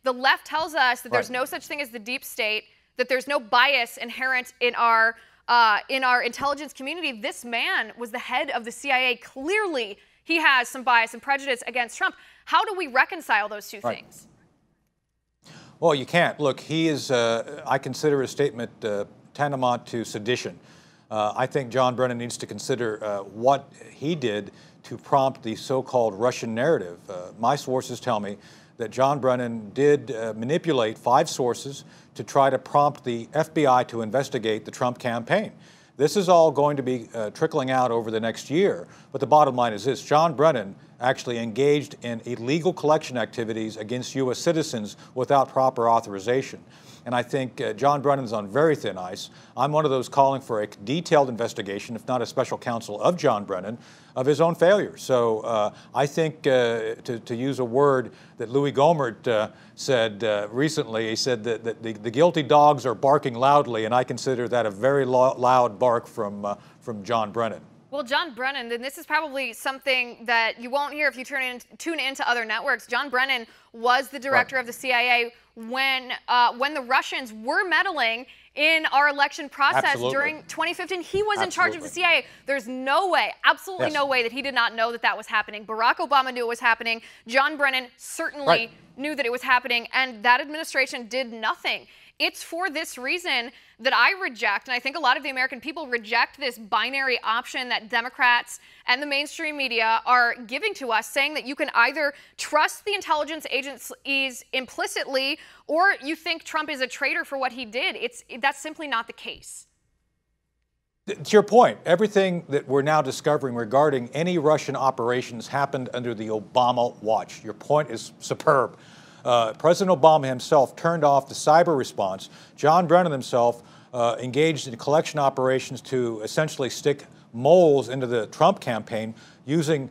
The left tells us that there's no such thing as the deep state, that there's no bias inherent in our intelligence community. This man was the head of the CIA. Clearly, he has some bias and prejudice against Trump. How do we reconcile those two things? Well, you can't. Look, he is, I consider his statement tantamount to sedition. I think John Brennan needs to consider what he did to prompt the so-called Russian narrative. My sources tell me that John Brennan did manipulate 5 sources to try to prompt the FBI to investigate the Trump campaign. This is all going to be trickling out over the next year. But the bottom line is this: John Brennan actually engaged in illegal collection activities against U.S. citizens without proper authorization. And I think John Brennan's on very thin ice. I'm one of those calling for a detailed investigation, if not a special counsel of John Brennan, of his own failures. So I think, to use a word that Louis Gohmert said recently, he said that the guilty dogs are barking loudly, and I consider that a very loud bark from John Brennan. Well, John Brennan, and this is probably something that you won't hear if you tune into other networks. John Brennan was the director of the CIA when the Russians were meddling in our election process during 2015. He was in charge of the CIA. There's no way, absolutely no way, that he did not know that that was happening. Barack Obama knew it was happening. John Brennan certainly knew that it was happening, and that administration did nothing. It's for this reason that I reject, and I think a lot of the American people reject, this binary option that Democrats and the mainstream media are giving to us, saying that you can either trust the intelligence agencies implicitly or you think Trump is a traitor for what he did. That's simply not the case. To your point, everything that we're now discovering regarding any Russian operations happened under the Obama watch. Your point is superb. President Obama himself turned off the cyber response. John Brennan himself engaged in collection operations to essentially stick moles into the Trump campaign using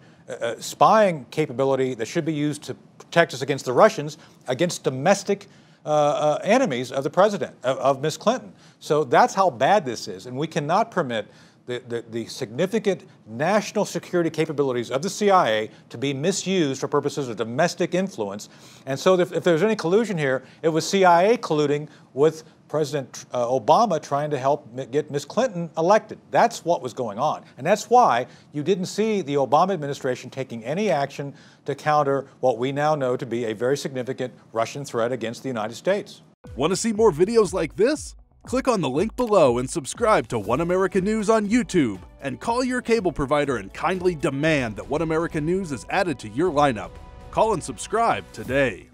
spying capability that should be used to protect us against the Russians, against domestic enemies of the president, of Ms. Clinton. So that's how bad this is, and we cannot permit the significant national security capabilities of the CIA to be misused for purposes of domestic influence. And so if there's any collusion here, it was CIA colluding with President Obama trying to help get Ms. Clinton elected. That's what was going on. And that's why you didn't see the Obama administration taking any action to counter what we now know to be a very significant Russian threat against the United States. Want to see more videos like this? Click on the link below and subscribe to One American News on YouTube, and call your cable provider and kindly demand that One American News is added to your lineup. Call and subscribe today.